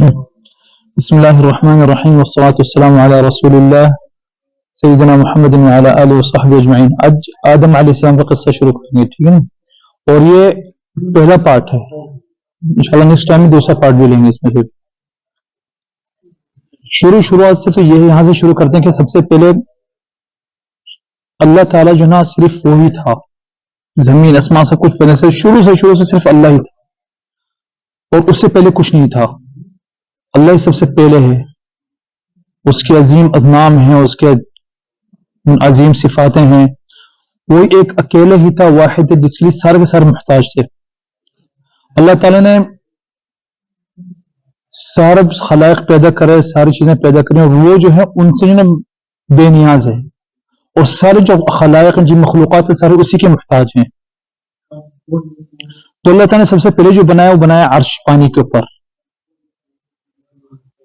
بسم اللہ الرحمن الرحیم والصلاة والسلام علی رسول اللہ سیدنا محمد وعلی آلہ وصحبہ اجمعین. آج آدم علیہ السلام کا قصہ شروع کریں گے, ٹھیک ہے نا؟ اور یہ پہلا پارٹ ہے. انشاءاللہ نیکسٹ ٹائم میں دوسرا پارٹ بھی لیں گے. اس میں شروعات سے تو یہاں سے شروع کرتے ہیں کہ سب سے پہلے اللہ تعالیٰ جو نا صرف وہی تھا. زمین اسمان سب کچھ پہلے سے شروع سے صرف اللہ ہی تھا, اور اس سے پہلے کچھ نہیں تھا. اللہ ہی سب سے پہلے ہے. اس کے عظیم ادنام ہیں, اس کے عظیم صفاتیں ہیں. وہ ایک اکیلے ہی تھا, واحد ہے, جس کے لیے سارے کے سارے محتاج تھے. اللہ تعالیٰ نے سارے خلائق پیدا کرے, ساری چیزیں پیدا کریں, اور وہ جو ہے ان سے جو بے نیاز ہے. اور سارے جو خلائق جن مخلوقات ہیں سارے اسی کے محتاج ہیں. تو اللہ تعالیٰ نے سب سے پہلے جو بنایا وہ بنایا عرش پانی کے اوپر.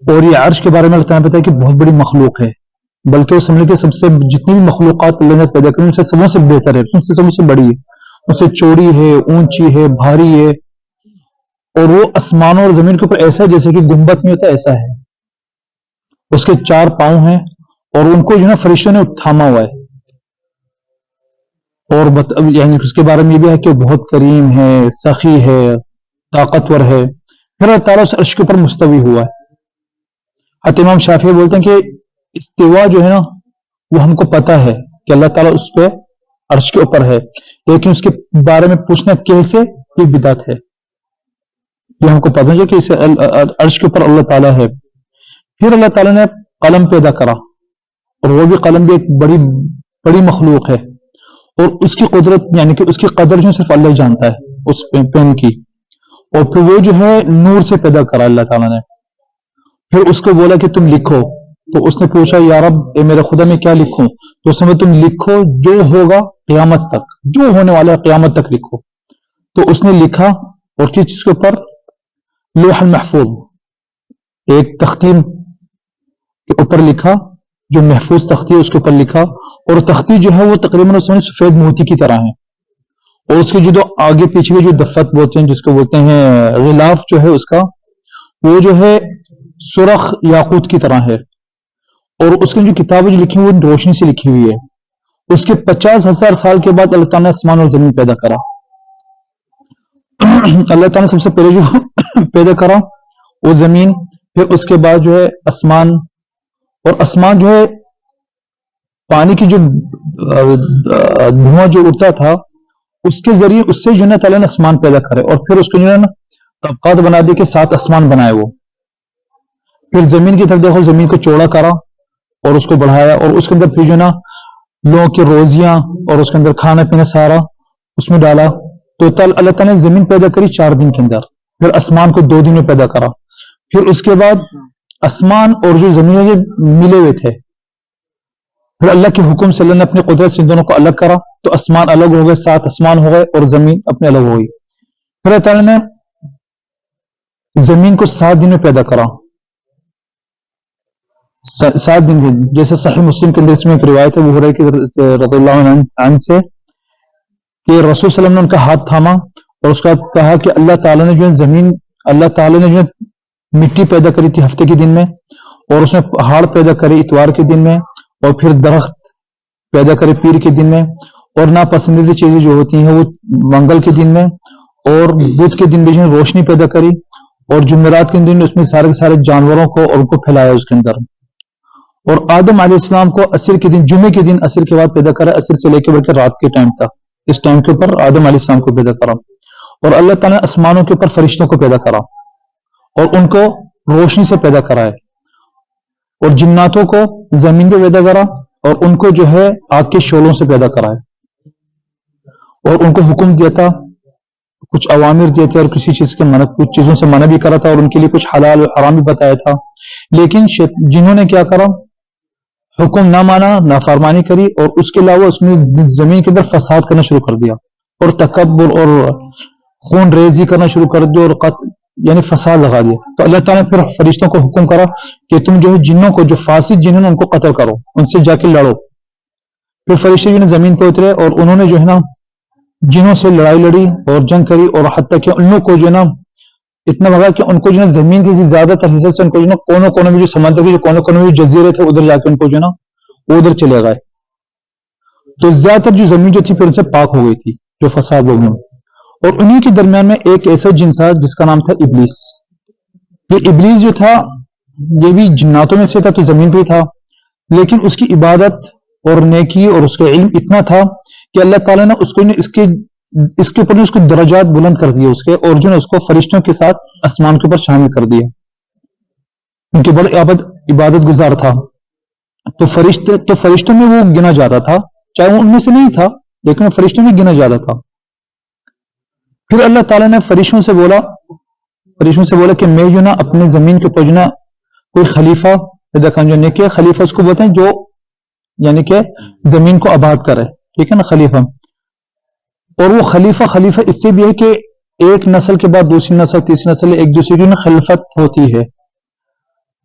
اور یہ عرش کے بارے میں اللہ تعالیٰ نے بتایا کہ بہت بڑی مخلوق ہے, بلکہ وہ سمجھے کہ سب سے جتنی بھی مخلوقات اللہ نے پیدا کی ان سے سبوں سے بہتر ہے, ان سے سبوں سے بڑی ہے, ان سے چوڑی ہے, اونچی ہے, بھاری ہے. اور وہ آسمانوں اور زمین کے اوپر ایسا ہے جیسے کہ گنبد میں ہوتا ہے ایسا ہے. اس کے 4 پاؤں ہیں, اور ان کو جو ہے فرشتوں نے تھاما ہوا ہے. اور یعنی اس کے بارے میں یہ بھی ہے کہ بہت کریم ہے, سخی ہے, طاقتور ہے. پھر اللہ تعالیٰ اس عرش کے اوپر مستوی ہوا ہے. حتی امام شافعی بولتے ہیں کہ استوا جو ہے نا وہ ہم کو پتا ہے کہ اللہ تعالیٰ اس پہ عرش کے اوپر ہے, لیکن اس کے بارے میں پوچھنا کیسے یہ بدعت ہے. یہ ہم کو پتا ہے کہ اس عرش کے اوپر اللہ تعالیٰ ہے. پھر اللہ تعالیٰ نے قلم پیدا کرا, اور وہ بھی قلم بھی ایک بڑی مخلوق ہے, اور اس کی قدرت یعنی کہ اس کی قدر جو صرف اللہ جانتا ہے اس پین کی. اور پھر وہ جو ہے نور سے پیدا کرا اللہ تعالیٰ نے. پھر اس کو بولا کہ تم لکھو, تو اس نے پوچھا یا رب اے میرے خدا میں کیا لکھوں؟ تو اس نے تم لکھو جو ہوگا قیامت تک, جو ہونے والا ہے قیامت تک لکھو. تو اس نے لکھا, اور کس چیز کے اوپر؟ لوح المحفوظ, ایک تختی کے اوپر لکھا, جو محفوظ تختی ہے اس کے اوپر لکھا. اور تختی جو ہے وہ تقریباً اس میں سفید موتی کی طرح ہے, اور اس کے جو دو آگے پیچھے کے جو دفت بولتے ہیں, جس کو بولتے ہیں غلاف جو ہے اس کا, وہ جو ہے سرخ یاقوت کی طرح ہے. اور اس کی جو کتابیں جو لکھی ہوئی وہ روشنی سے لکھی ہوئی ہے. اس کے 50,000 سال کے بعد اللہ تعالیٰ نے آسمان اور زمین پیدا کرا. اللہ تعالیٰ نے سب سے پہلے جو پیدا کرا وہ زمین, پھر اس کے بعد جو ہے آسمان. اور آسمان جو ہے پانی کی جو دھواں جو اڑتا تھا اس کے ذریعے اس سے جو ہے تعالیٰ نے آسمان پیدا کرے, اور پھر اس کو جو ہے نا طبقات بنا دی کہ 7 آسمان بنائے وہ. پھر زمین کی طرف دیکھو, زمین کو چوڑا کرا اور اس کو بڑھایا, اور اس کے اندر پھر جو نا لوگوں کی روزیاں اور اس کے اندر کھانا پینا سارا اس میں ڈالا. تو اللہ تعالیٰ نے زمین پیدا کری 4 دن کے اندر. پھر آسمان کو 2 دن میں پیدا کرا. پھر اس کے بعد آسمان اور جو زمین ملے ہوئے تھے, پھر اللہ کے حکم سے اللہ نے اپنے قدرت سے ان دونوں کو الگ کرا, تو آسمان الگ ہو گئے, 7 آسمان ہو گئے, اور زمین اپنے الگ ہو گئی. پھر اللہ تعالیٰ نے زمین کو 7 دن میں پیدا کرا. 7 دن میں, جیسے صحیح مسلم کے اندر اس میں ایک روایت ہے ابو ہریرہ رضی اللہ عنہ سے کہ رسول صلی اللہ علیہ وسلم نے ان کا ہاتھ تھاما, اور اس کا کہا کہ اللہ تعالیٰ نے جو ہے زمین, اللہ تعالیٰ نے جو ہے مٹی پیدا کری تھی ہفتے کے دن میں, اور اس میں پہاڑ پیدا کرے اتوار کے دن میں, اور پھر درخت پیدا کرے پیر کے دن میں, اور ناپسندیدہ چیزیں جو ہوتی ہیں وہ منگل کے دن میں, اور بدھ کے دن بھی جو روشنی پیدا کری, اور جمعرات کے دن اس میں سارے کے سارے جانوروں کو اور ان کو پھیلایا اس کے اندر. اور آدم علیہ السلام کو عصر کے دن, جمعے کے دن عصر کے بعد پیدا کرا, عصر سے لے کے بلکہ رات کے ٹائم تک. اس ٹائم کے اوپر آدم علیہ السلام کو پیدا کرا. اور اللہ تعالیٰ نے آسمانوں کے اوپر فرشتوں کو پیدا کرا, اور ان کو روشنی سے پیدا کرا ہے. اور جناتوں کو زمین پہ پیدا کرا, اور ان کو جو ہے آگ کے شعلوں سے پیدا کرا ہے. اور ان کو حکم دیا تھا, کچھ اوامر دیے تھے, اور کسی چیز کے منع, کچھ چیزوں سے منع بھی کرا تھا, اور ان کے لیے کچھ حلال اور حرام بھی بتایا تھا. لیکن جنہوں نے کیا کرا, حکم نہ مانا, نافرمانی کری, اور اس کے علاوہ اس میں زمین کے اندر فساد کرنا شروع کر دیا, اور تکبر اور خون ریزی کرنا شروع کر دیا, اور یعنی فساد لگا دیا. تو اللہ تعالیٰ نے پھر فرشتوں کو حکم کرا کہ تم جو ہے جنوں کو, جو فاسد جنہوں نے ان کو قتل کرو, ان سے جا کے لڑو. پھر فرشتے جو ہے زمین پہ اترے, اور انہوں نے جو ہے نا جنوں سے لڑائی لڑی اور جنگ کری, اور حتیٰ کہ ان لوگوں کو جو ہے نا اتنا بھاگا کہ ان کو جو ہے زمین کے زیادہ تر حصے سے ان کو جو ہے کونوں کونوں میں جو سمندر کے جو کونوں کونوں میں جو جزیرے تھے ادھر جا کے ان کو جو ہے نا وہ ادھر چلے گئے. تو زیادہ تر جو زمین جو تھی پھر ان سے پاک ہو گئی تھی جو فساد لوگوں میں. اور انہی کے درمیان میں ایک ایسا جن تھا جس کا نام تھا ابلیس. یہ ابلیس جو تھا یہ بھی جناتوں میں سے تھا تو زمین پہ تھا، لیکن اس کی عبادت اور نیکی اور اس کا علم اتنا تھا کہ اللہ تعالیٰ نے اس کو اس کے اوپر اس کو درجات بلند کر دیے اس کے، اور جو ہے اس کو فرشتوں کے ساتھ آسمان کے اوپر شامل کر دیا. ان کے بڑے عبادت گزار تھا. تو فرشتوں میں وہ گنا جاتا تھا، چاہے وہ ان میں سے نہیں تھا لیکن وہ فرشتوں میں گنا جاتا تھا. پھر اللہ تعالیٰ نے فرشتوں سے بولا کہ میں جو نا اپنے زمین کے اوپر جو نا کوئی خلیفہ پیدا کروں. جو خلیفہ اس کو بولتے ہیں جو یعنی کہ زمین کو آباد کرے، ٹھیک ہے نا، خلیفہ. اور وہ خلیفہ اس سے بھی ہے کہ ایک نسل کے بعد دوسری نسل تیسری نسل ایک دوسری کی خلافت ہوتی ہے،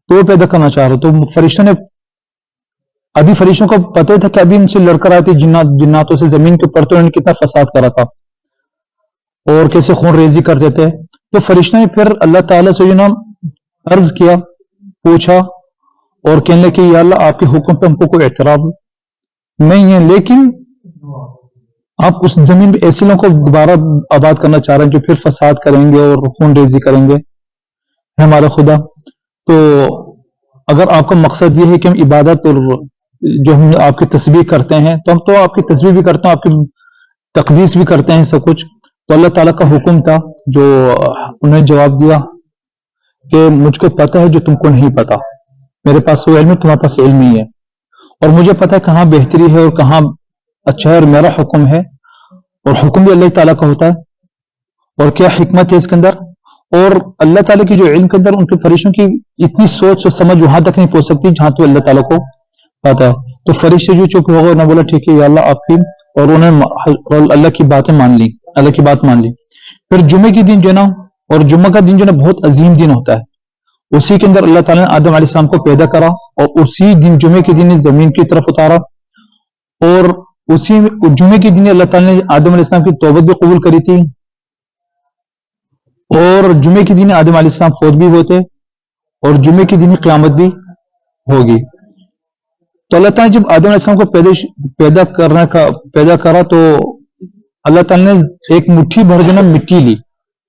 تو وہ پیدا کرنا چاہ رہے. تو فرشتوں نے فرشتوں کو پتہ تھا کہ ابھی ان سے لڑ کر آتے جناتوں سے زمین کے اوپر، تو انہوں نے کتنا فساد کرا تھا اور کیسے خون ریزی کرتے تھے. تو فرشتوں نے پھر اللہ تعالیٰ سے جو نا عرض کیا، پوچھا اور کہنے لگے کہ یا اللہ آپ کے حکم پہ ہم کو کوئی اعتراض نہیں ہے، لیکن آپ اس زمین پہ ایسے لوگوں کو دوبارہ آباد کرنا چاہ رہے ہیں جو پھر فساد کریں گے اور خون ریزی کریں گے ہمارے خدا. تو اگر آپ کا مقصد یہ ہے کہ ہم عبادت اور جو ہم آپ کی تسبیح کرتے ہیں تو ہم تو آپ کی تسبیح بھی کرتے ہیں، آپ کی تقدیس بھی کرتے ہیں سب کچھ. تو اللہ تعالیٰ کا حکم تھا جو انہیں جواب دیا کہ مجھ کو پتہ ہے جو تم کو نہیں پتا، میرے پاس وہ علم ہے تمہارے پاس علم نہیں ہے، اور مجھے پتہ ہے کہاں بہتری ہے اور کہاں اچھا ہے، اور میرا حکم ہے اور حکم بھی اللہ تعالیٰ کا ہوتا ہے اور کیا حکمت ہے اس کے اندر. اور اللہ تعالیٰ کی جو علم کے اندر ان کے فرشتوں کی اتنی سوچ اور سمجھ وہاں تک نہیں پہنچ سکتی جہاں تو اللہ تعالیٰ کو پتا ہے. تو فرشتے جو چپ ہو گئے انہوں نے بولا ٹھیک ہے یا اللہ آپ کی، اور انہوں نے اللہ کی باتیں مان لی، اللہ کی بات مان لی. پھر جمعے کی دن جو ہے نا، اور جمعہ کا دن جو ہے نا بہت عظیم دن ہوتا ہے، اسی کے اندر اللہ تعالیٰ نے آدم علیہ السلام کو پیدا کرا اور اسی دن جمعے کے دن زمین کی طرف اتارا. اور اسی جمعے کے دن اللہ تعالیٰ نے آدم علیہ السلام کی توبت بھی قبول کری تھی، اور جمعے کے دن آدم علیہ السلام فوت بھی ہوتے، اور جمعے کے دن قیامت بھی ہوگی. تو اللہ تعالیٰ جب آدم علیہ السلام کو پیدا کرا تو اللہ تعالیٰ نے ایک مٹھی بھر جو نا مٹی لی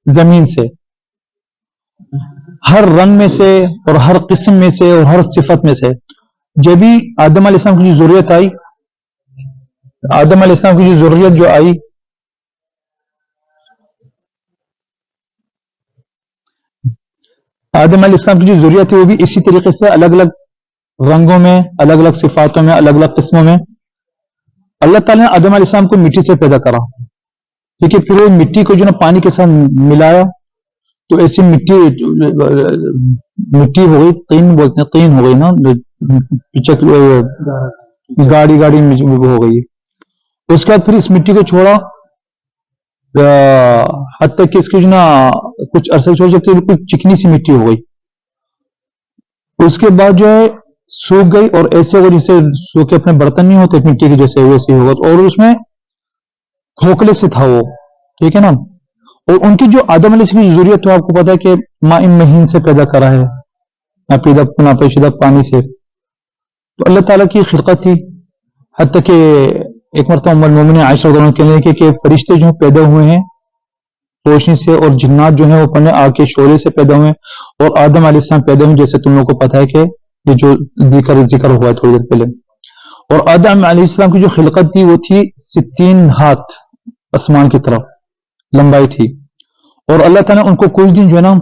زمین سے، ہر رنگ میں سے اور ہر قسم میں سے اور ہر صفت میں سے. جب بھی آدم علیہ السلام کی جو ضرورت آئی، آدم علیہ السلام کی جو ضرورت جو آئی، آدم علیہ السلام کی جو ضرورت ہے وہ بھی اسی طریقے سے الگ الگ رنگوں میں، الگ الگ صفاتوں میں، الگ الگ قسموں میں. اللہ تعالیٰ نے آدم علیہ السلام کو مٹی سے پیدا کرا، ٹھیک ہے. پھر وہ مٹی کو جو نا پانی کے ساتھ ملایا تو ایسی مٹی ہو گئی، طین بولتے ہیں، طین ہو گئی نا، گاڑی ہو گئی. اس کے بعد پھر اس مٹی کو چھوڑا، حتیٰ کہ اس کی جو نا کچھ عرصے چھوڑ جب بالکل چکنی سی مٹی ہو گئی. اس کے بعد جو ہے سوکھ گئی اور ایسے ہو جیسے سوکھے اپنے برتن نہیں ہوتے مٹی کے جیسے، ویسے ہو گیا. اور اس میں کھوکھلے سے تھا وہ، ٹھیک ہے نا. اور ان کی جو آدم علیہ السلام کی ضرورت تو آپ کو پتا ہے کہ ماء مہین سے پیدا کرا ہے، ناپیچیدہ پانی سے. تو اللہ تعالیٰ کی خلقت تھی. حتیٰ کہ ایک مرتبہ ام المومنین عائشہ رضی اللہ عنہا کہنے لگی کہ فرشتے جو پیدا ہوئے ہیں روشنی سے، اور جنات جو ہیں وہ پڑھنے آگ کے شعلے سے پیدا ہوئے ہیں، اور آدم علیہ السلام پیدا ہوئے جیسے تم لوگوں کو پتا ہے کہ یہ جو ذکر ہوا ہے تھوڑی دیر پہلے. اور آدم علیہ السلام کی جو خلقت تھی وہ تھی 60 ہاتھ آسمان کی طرف لمبائی تھی. اور اللہ تعالیٰ نے ان کو کچھ دن جو ہے نا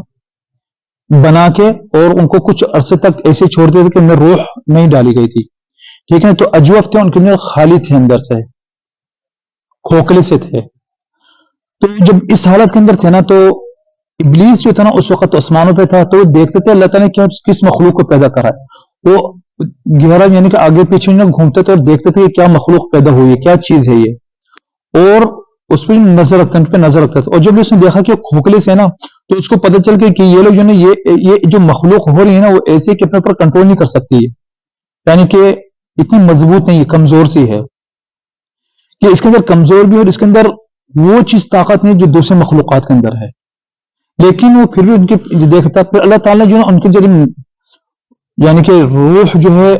بنا کے اور ان کو کچھ عرصے تک ایسے چھوڑ دیے تھے کہ ان میں روح نہیں ڈالی گئی تھی، ٹھیک ہے. تو اجوف تھے ان کے اندر، خالی تھے، اندر سے کھوکھلے سے تھے. تو جب اس حالت کے اندر تھے نا تو ابلیس جو تھا نا اس وقت آسمانوں پہ تھا، تو وہ دیکھتے تھے اللہ تعالیٰ نے کس مخلوق کو پیدا کرا ہے. وہ گہرا یعنی کہ آگے پیچھے گھومتے تھے اور دیکھتے تھے کہ کیا مخلوق پیدا ہوئی ہے، کیا چیز ہے یہ، اور اس پہ نظر رکھتے تھے. اور جب اس نے دیکھا کہ کھوکھلے سے نا تو اس کو پتہ چل گیا کہ یہ لوگ جو نا یہ جو مخلوق ہو رہی ہے نا وہ ایسے کہ اپنے اوپر کنٹرول نہیں کر سکتی ہے، یعنی کہ اتنی مضبوط نہیں ہے، کمزور سی ہے کہ اس کے اندر کمزور بھی، اور اس کے اندر وہ چیز طاقت نہیں جو دوسرے مخلوقات کے اندر ہے. لیکن وہ پھر بھی ان کی دیکھتا. پھر اللہ تعالیٰ نے جو ہے ان کے ذریعے یعنی کہ روح جو ہے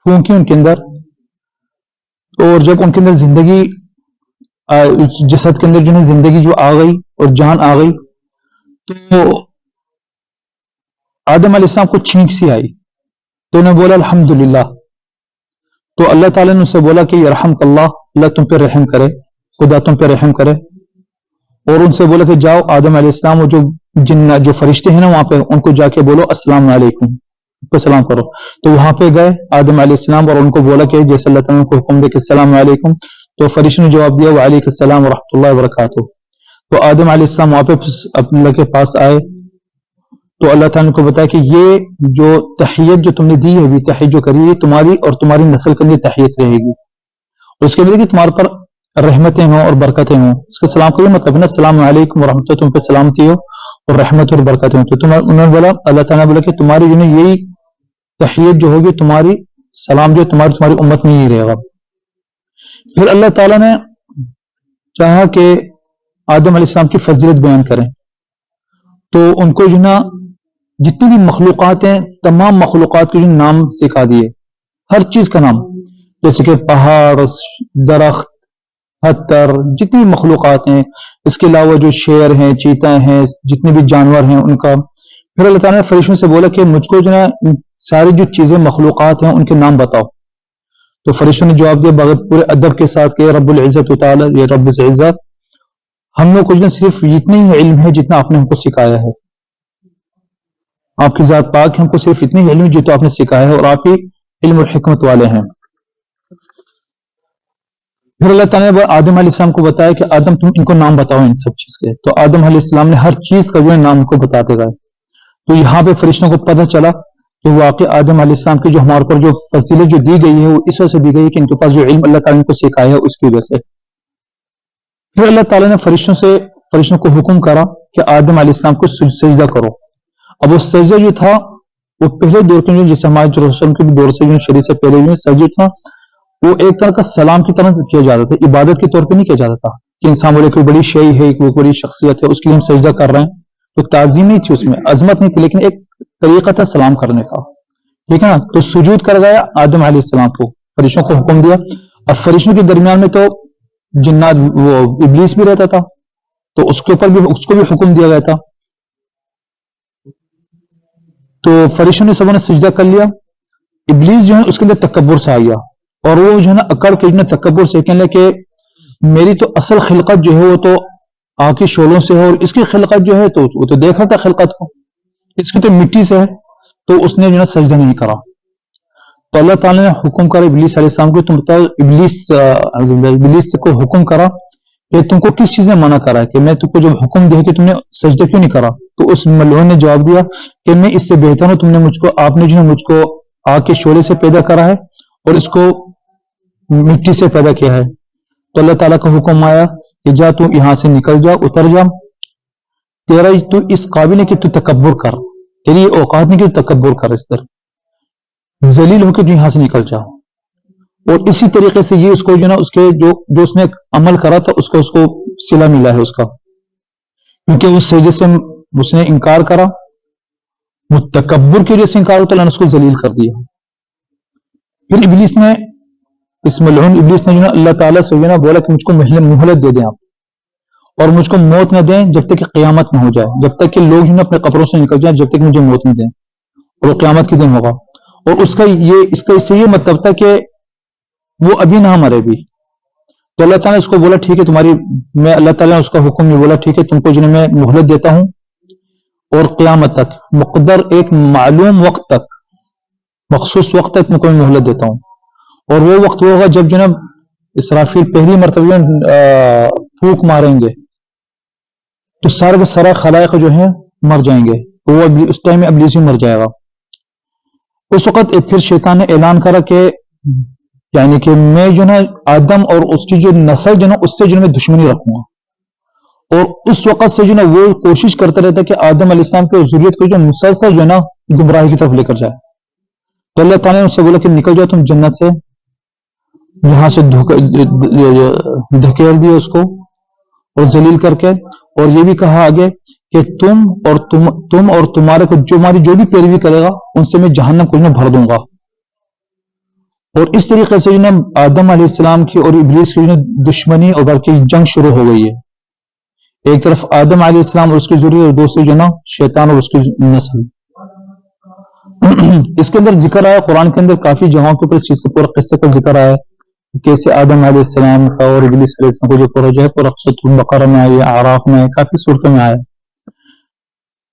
پھونکی ان کے اندر, اور جب ان کے اندر زندگی جسد کے اندر جو ہے زندگی جو آ گئی اور جان آ گئی, تو آدم علیہ السلام کو چھینک سی آئی, تو انہیں بولا الحمدللہ. تو اللہ تعالیٰ نے ان سے بولا کہ یرحمک اللہ, اللہ تم پہ رحم کرے, خدا تم پہ رحم کرے. اور ان سے بولا کہ جاؤ آدم علیہ السلام اور جو فرشتے ہیں نا وہاں پہ, ان کو جا کے بولو السلام علیکم, ان کو سلام کرو. تو وہاں پہ گئے آدم علیہ السلام اور ان کو بولا کہ جیسے اللہ تعالیٰ کو حکم دے کہ السلام علیکم. تو فرشتے نے جواب دیا وعلیکم السلام ورحمۃ اللہ وبرکاتہ. تو آدم علیہ السلام وہاں پہ اپنے اللہ کے پاس آئے, تو اللہ تعالیٰ کو بتایا کہ یہ جو تحیت جو تم نے دی ہے, ابھی تحیت جو کری ہے تمہاری اور تمہاری نسل کے لیے تحیت رہے گی, اور اس کے لیے کہ تمہارے پر رحمتیں ہوں اور برکتیں ہوں. اس کا سلام کا مطلب نا السلام علیکم ورحمۃ اللہ, تم پہ سلامتی ہو اور رحمت اور برکتیں ہوں. تو انہوں نے بولا, اللہ تعالیٰ نے بولا کہ تمہاری جو ہے یہی تحیت جو ہوگی, تمہاری سلام جو تمہاری امت میں ہی رہے گا. پھر اللہ تعالیٰ نے چاہا کہ آدم علیہ السلام کی فضیلت بیان کریں, تو ان کو جو نا جتنی بھی مخلوقات ہیں تمام مخلوقات کے جو نام سکھا دیے, ہر چیز کا نام, جیسے کہ پہاڑ, درخت, پتھر, جتنی مخلوقات ہیں. اس کے علاوہ جو شیر ہیں, چیتا ہیں, جتنے بھی جانور ہیں ان کا. پھر اللہ تعالیٰ نے فرشتوں سے بولا کہ مجھ کو جو ہے ان ساری جو چیزیں مخلوقات ہیں ان کے نام بتاؤ. تو فرشتوں نے جواب دیا بغیر پورے ادب کے ساتھ کہ رب العزت تعالی, یہ رب العزت, ہم لوگ کو صرف اتنا ہی علم ہے جتنا آپ نے ہم کو سکھایا ہے. آپ کی ذات پاک, ہم کو صرف اتنی علم ہے جو تو آپ نے سکھایا ہے, اور آپ ہی علم اور حکمت والے ہیں. پھر اللہ تعالیٰ نے آدم علیہ السلام کو بتایا کہ آدم تم ان کو نام بتاؤ ان سب چیز کے. تو آدم علیہ السلام نے ہر چیز کا جو ہے نام کو بتاتے گئے. تو یہاں پہ فرشتوں کو پتہ چلا کہ واقعی آدم علیہ السلام کی جو ہمارے پر جو فضیلت جو دی گئی ہے وہ اس وجہ سے دی گئی ہے کہ ان کے پاس جو علم اللہ تعالیٰ نے کو سکھایا ہے اس کی وجہ سے. پھر اللہ تعالیٰ نے فرشتوں کو حکم کرا کہ آدم علیہ السلام کو سجدہ کرو. اب وہ سجدہ جو تھا وہ پہلے دور کے جیسے ہمارے رسول کے دور سے جو شریعت سے پہلے جو سجدہ تھا وہ ایک طرح کا سلام کی طرح کیا جاتا تھا, عبادت کے طور پہ نہیں کیا جاتا تھا کہ انسان بولے کوئی بڑی شے ہے, کوئی بڑی شخصیت ہے, اس کے لیے ہم سجدہ کر رہے ہیں. تو تعظیم نہیں تھی اس میں, عظمت نہیں تھی, لیکن ایک طریقہ تھا سلام کرنے کا, ٹھیک ہے نا. تو سجود کر گیا آدم علیہ السلام کو, فرشتوں کو حکم دیا. اب فرشتوں کے درمیان میں تو جنات وہ ابلیس بھی رہتا تھا, تو اس کے اوپر بھی اس کو بھی حکم دیا گیا تھا. تو فرشتوں نے سبوں نے سجدہ کر لیا. ابلیس جو ہے اس کے اندر تکبر سے آ گیا, اور وہ جو ہے نا اکڑ کے تکبر سے کہنے کہ میری تو اصل خلقت جو ہے وہ تو آگ کی شعلوں سے ہے, اور اس کی خلقت جو ہے تو وہ تو دیکھ رہا تھا خلقت کو, اس کی تو مٹی سے ہے. تو اس نے جو ہے سجدہ نہیں کرا. تو اللہ تعالیٰ نے حکم کرا ابلیس علیہ السلام کو, تم بتاؤ ابلیس کو حکم کرا کہ تم کو کس چیز نے منع کرا ہے, کہ میں تم کو جب حکم دیا کہ تم نے سجدہ کیوں نہیں کرا. تو اس ملعون نے جواب دیا کہ میں اس سے بہتر ہوں, تم نے مجھ کو, آپ نے جو ہے مجھ کو آگ کے شعلے سے پیدا کرا ہے اور اس کو مٹی سے پیدا کیا ہے. تو اللہ تعالیٰ کا حکم آیا کہ جا تو یہاں سے نکل جا, اتر جا, تیرا تو اس قابل ہے کہ تو تکبر کر, تیری اوقات نہیں کہ تو تکبر کر, اس طرح ذلیل ہو کے تو یہاں سے نکل جا. اور اسی طریقے سے یہ اس کو جو نا اس کے جو اس نے عمل کرا تھا اس کو صلہ ملا ہے اس کا, کیونکہ اس سجدے سے اس نے انکار کرا, وہ تکبر کی وجہ سے انکار ہوتا, اللہ نے اس کو ذلیل کر دیا. پھر ابلیس نے, اس ملعون ابلیس نے جو نا اللہ تعالیٰ سے جو نا بولا کہ مجھ کو مہلت دے دیں آپ, اور مجھ کو موت نہ دیں جب تک کہ قیامت نہ ہو جائے, جب تک کہ لوگ جو نا اپنے قبروں سے نکل جائیں, جب تک مجھے موت نہ دیں, اور وہ قیامت کے دن ہوگا. اور اس کا اس سے یہ مطلب تھا کہ وہ ابھی نہ مرے بھی. تو اللہ تعالیٰ نے اس کو بولا ٹھیک ہے تمہاری, میں اللہ تعالیٰ نے اس کا حکم نہیں بولا ٹھیک ہے تم کو جو میں مہلت دیتا ہوں, اور قیامت تک مقدر ایک معلوم وقت تک, مخصوص وقت تک تم کو میں مہلت دیتا ہوں. اور وہ وقت ہوگا جب جناب اسرافیل پہلی مرتبہ پھونک ماریں گے تو سارے کے سارا خلائق جو ہیں مر جائیں گے, تو وہ اس ٹائم میں ابلیس بھی مر جائے گا. اس وقت پھر شیطان نے اعلان کرا کہ یعنی کہ میں جو نا آدم اور اس کی جو نسل جو نا اس سے جو میں دشمنی رکھوں گا. اور اس وقت سے جو نا وہ کوشش کرتا رہتا کہ آدم علیہ السلام کی ذریت کو جو مسلسل جو نا گمراہی کی طرف لے کر جائے. تو اللہ تعالیٰ نے اس سے بولا کہ نکل جاؤ تم جنت سے, یہاں سے دھکیل دیا اس کو اور ذلیل کر کے. اور یہ بھی کہا آگے کہ تم اور تمہارے کو جو بھی پیروی کرے گا ان سے میں جہنم کو بھر دوں گا. اور اس طریقے سے آدم علیہ السلام کی اور ابلیس کی دشمنی اور بلکہ جنگ شروع ہو گئی ہے. ایک طرف آدم علیہ السلام اور اس کی ذریہ، اور دوسری شیطان اور اس کی نسل. اس کے اندر ذکر آیا قرآن کے اندر کافی جگہوں کے اوپر اس چیز کا پورا قصے کا ذکر آیا ہے، کیسے آدم علیہ السلام کا اور ابلیس علیہ السلام کو جو پورا جو ہے پورا سورۃ البقرہ میں آئی، اعراف میں آئی، کافی صورتوں میں آیا.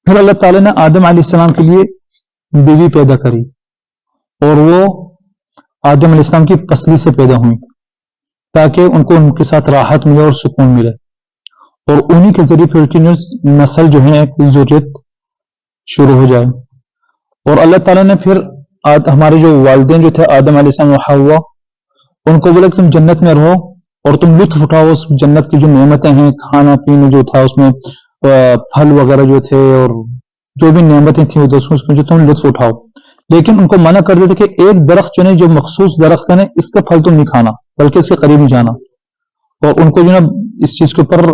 پھر اللہ تعالیٰ نے آدم علیہ السلام کے لیے بیوی پیدا کری، اور وہ آدم علیہ السلام کی پسلی سے پیدا ہوئی تاکہ ان کو ان کے ساتھ راحت ملے اور سکون ملے، اور انہی کے ذریعے پھر کی نسل جو ہے ذریت شروع ہو جائے. اور اللہ تعالیٰ نے پھر ہمارے جو والدین جو تھے آدم علیہ السلام و حوا، ان کو بولا کہ تم جنت میں رہو اور تم لطف اٹھاؤ اس جنت کی جو نعمتیں ہیں، کھانا پینا جو تھا اس میں پھل وغیرہ جو تھے اور جو بھی نعمتیں تھیں اس میں جو تم لطف اٹھاؤ. لیکن ان کو منع کر دیتے کہ ایک درخت جو مخصوص درخت ہے اس کا پھل تم نہیں کھانا، بلکہ اس کے قریب نہیں جانا. اور ان کو اس چیز کے اوپر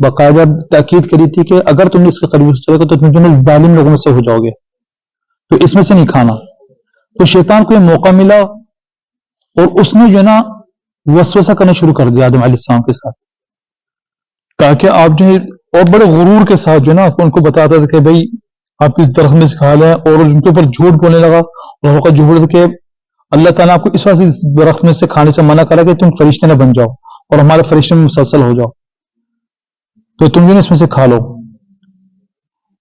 باقاعدہ تاکید کری تھی کہ اگر تم نے اس کے قریب چلے گا تو تم ظالم لوگوں میں سے ہو جاؤ گے، تو اس میں سے نہیں کھانا. تو شیطان کو یہ موقع ملا اور اس نے وسوسہ کرنا شروع کر دیا آدم علیہ السلام کے ساتھ، تاکہ آپ اور بڑے غرور کے ساتھ ان کو بتاتا تھا کہ بھائی آپ اس درخت میں سے کھا لیں، اور ان کے اوپر جھوٹ بولنے لگا. اور جھوٹ کہ اللہ تعالیٰ آپ کو اس واسطے اس درخت میں سے کھانے سے منع کرا کہ تم فرشتے نہ بن جاؤ اور ہمارے فرشتے میں مسلسل ہو جاؤ، تو تم اس میں سے کھا لو.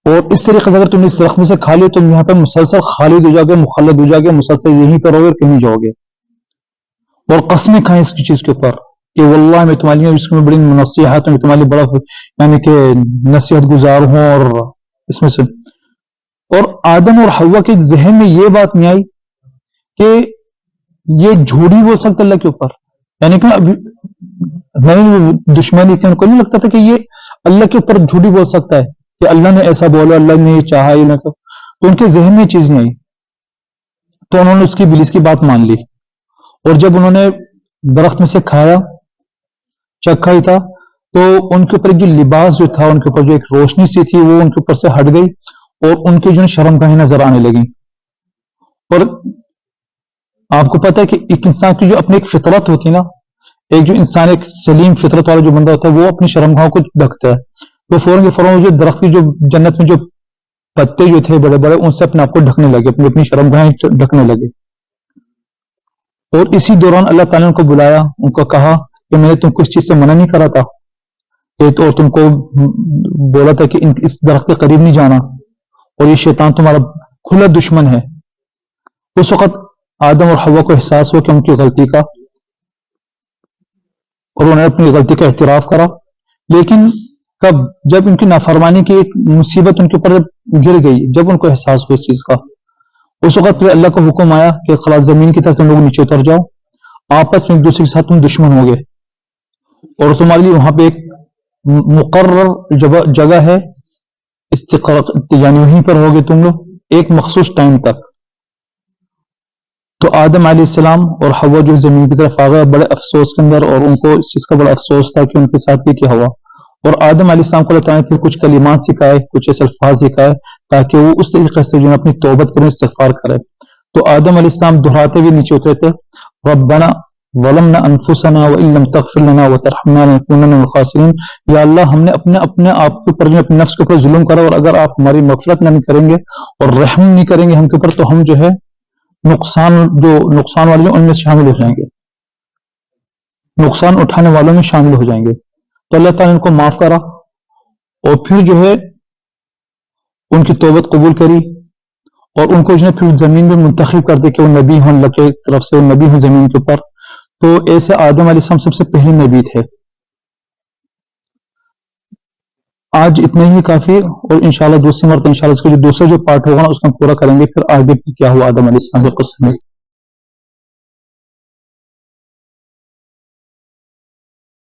اور اس طریقے سے اگر تم اس درخت میں سے کھا لے تم یہاں پہ مسلسل خالد ہو جاؤ گے، مخلد ہو جاؤ گے، مسلسل یہیں پر رہو گے اور کہیں جاؤ گے. اور قسمیں کھائیں اس کی چیز کے اوپر کہ واللہ میں تمہاری اس میں بڑی نصیحت ہوں، تمہارے بڑا کہ نصیحت گزار ہوں. اور اس میں سے اور آدم اور حوا کے ذہن میں یہ بات نہیں آئی کہ یہ جھوٹی بول سکتا اللہ کے اوپر، کہ دشمنی تھی، ان کو نہیں لگتا تھا کہ یہ اللہ کے اوپر جھوٹی بول سکتا ہے کہ اللہ نے ایسا بولا، اللہ نے یہ چاہا، یہ نہ تو ان کے ذہن میں چیز نہیں آئی. تو انہوں نے اس کی ابلیس کی بات مان لی، اور جب انہوں نے درخت میں سے کھایا، چکھا ہی تھا، تو ان کے اوپر یہ لباس جو تھا، ان کے اوپر جو ایک روشنی سی تھی وہ ان کے اوپر سے ہٹ گئی، اور ان کی شرمگاہیں نظر آنے لگی. اور آپ کو پتہ ہے کہ ایک انسان کی جو اپنی ایک فطرت ہوتی ہے نا، ایک جو انسان ایک سلیم فطرت والا جو بندہ ہوتا ہے وہ اپنی شرمگاہوں کو ڈھکتا ہے. تو فوراً جو درخت کی جو جنت میں جو پتے جو تھے بڑے بڑے ان سے اپنے آپ کو ڈھکنے لگے، اپنی شرمگاہیں ڈھکنے لگے. اور اسی دوران اللہ تعالیٰ نے ان کو بلایا، ان کو کہا کہ میں نے تم کو اس چیز سے منع نہیں کرا تھا، اور تم کو بولا تھا کہ اس درخت کے قریب نہیں جانا، اور یہ شیطان تمہارا کھلا دشمن ہے. اس وقت آدم اور حوا کو احساس ہوا کہ ان کی غلطی کا، اور انہوں نے اپنی غلطی کا اعتراف کرا. لیکن جب ان کی نافرمانی کی ایک مصیبت ان کے اوپر گر گئی، جب ان کو احساس ہوا اس چیز کا، اس وقت پھر اللہ کا حکم آیا کہ خلاص زمین کی طرف تم لوگ نیچے اتر جاؤ، آپس میں ایک دوسرے کے ساتھ تم دشمن ہو گئے، اور تمہارے لیے وہاں پہ ایک مقرر جگہ ہے استقرار، وہیں پر ہوگے تم لوگ ایک مخصوص ٹائم تک. تو آدم علیہ السلام اور حوا جو زمین کی طرف آ گئے بڑے افسوس کے اندر، اور ان کو اس چیز کا بڑا افسوس تھا کہ ان کے ساتھ یہ کیا ہوا. اور آدم علیہ السلام کو اللہ تعالیٰ نے پھر کچھ کلمات سکھائے، کچھ ایسے الفاظ سکھائے تاکہ وہ اس طریقے سے اپنی توبت کریں، استغفار کرے. تو آدم علیہ السلام دہراتے ہوئے نیچے اترے تھے، ربنا ظلمنا انفسنا وان لم تغفر لنا وترحمنا لنكونن من الخاسرین. یا اللہ ہم نے اپنے آپ کے اوپر اپنے نفس کے اوپر ظلم کرا، اور اگر آپ ہماری مغفرت نہیں کریں گے اور رحم نہیں کریں گے ہم کے اوپر تو ہم جو ہے نقصان والے ان میں شامل ہو جائیں گے، نقصان اٹھانے والوں میں شامل ہو جائیں گے. تو اللہ تعالیٰ نے ان کو معاف کرا، اور پھر جو ہے ان کی توبت قبول کری، اور ان کو جو ہے پھر زمین میں منتخب کر دے کہ وہ نبی ہوں، اللہ کی طرف سے وہ نبی ہوں زمین کے اوپر. تو ایسے آدم علیہ السلام سب سے پہلے نبی تھے. آج اتنا ہی کافی، اور انشاءاللہ دوسری مرتبہ انشاءاللہ اس کا جو دوسرا جو پارٹ ہوگا اس میں پورا کریں گے، پھر آگے کیا ہوا آدم علیہ السلام کے قصے میں.